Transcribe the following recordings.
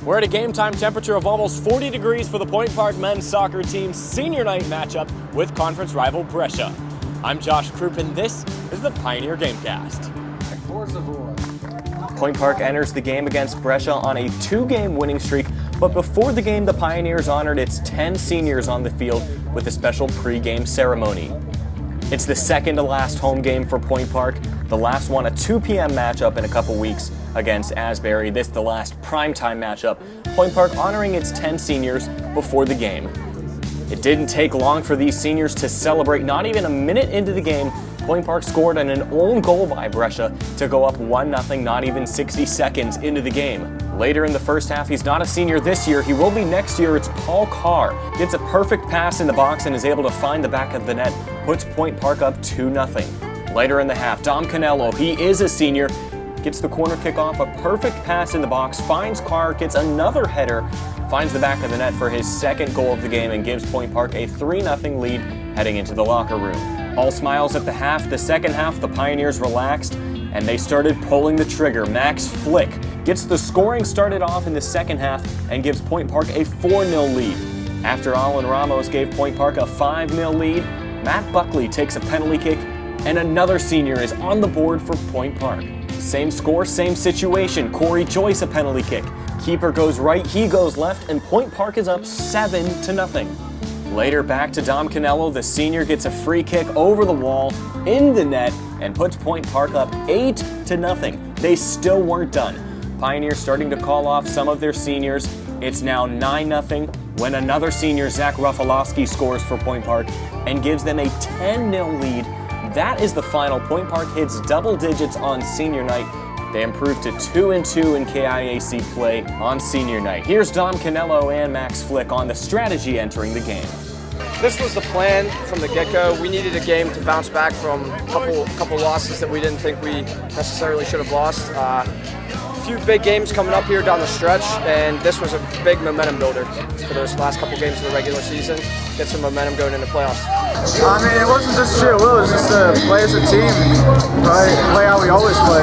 We're at a game time temperature of almost 40 degrees for the Point Park men's soccer team's senior night matchup with conference rival Brescia. I'm Josh Croup and this is the Pioneer Gamecast. Point Park enters the game against Brescia on a 2-game winning streak, but before the game the Pioneers honored its 10 seniors on the field with a special pre-game ceremony. It's the second to last home game for Point Park, the last one a 2 p.m. matchup in a couple weeks against Asbury. This the last primetime matchup, Point Park honoring its 10 seniors before the game. It didn't take long for these seniors to celebrate. Not even a minute into the game, Point Park scored an own goal by Brescia to go up 1-0 not even 60 seconds into the game. Later in the first half, he's not a senior this year, he will be next year. It's Paul Carr. Gets a perfect pass in the box and is able to find the back of the net, puts Point Park up 2-0. Later in the half, Dom Canello, he is a senior, gets the corner kick off, a perfect pass in the box, finds Carr, gets another header, finds the back of the net for his second goal of the game and gives Point Park a 3-0 lead heading into the locker room. All smiles at the half. The second half, the Pioneers relaxed and they started pulling the trigger. Max Flick gets the scoring started off in the second half and gives Point Park a 4-0 lead. After Alan Ramos gave Point Park a 5-0 lead, Matt Buckley takes a penalty kick and another senior is on the board for Point Park. Same score, same situation. Corey Joyce a penalty kick. Keeper goes right, he goes left, and Point Park is up 7-0. Later, back to Dom Canello, the senior gets a free kick over the wall, in the net, and puts Point Park up 8-0. They still weren't done. Pioneers starting to call off some of their seniors. It's now 9-0 when another senior, Zach Rafalowski, scores for Point Park and gives them a 10-0 lead. That is the final. Point Park hits double digits on senior night. They improved to 2-2 in KIAC play on senior night. Here's Dom Canello and Max Flick on the strategy entering the game. This was the plan from the get-go. We needed a game to bounce back from a couple losses that we didn't think we necessarily should have lost. A few big games coming up here down the stretch, and this was a big momentum builder for those last couple games of the regular season. Get some momentum going into playoffs. I mean, it wasn't just sheer will, it was just to play as a team, play how we always play.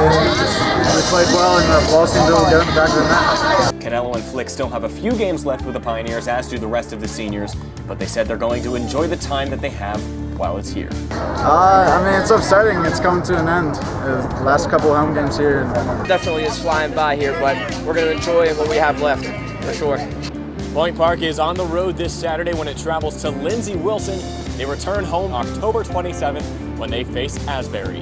We played well and the ball seemed to get in the back of the net. Canello and Flick still have a few games left with the Pioneers, as do the rest of the seniors, but they said they're going to enjoy the time that they have while it's here. I mean, it's upsetting. It's coming to an end. The last couple of home games here. Definitely is flying by here, but we're going to enjoy what we have left, for sure. Point Park is on the road this Saturday when it travels to Lindsey Wilson. They return home October 27th when they face Asbury.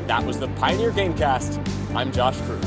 That was the Pioneer Gamecast. I'm Josh Croup.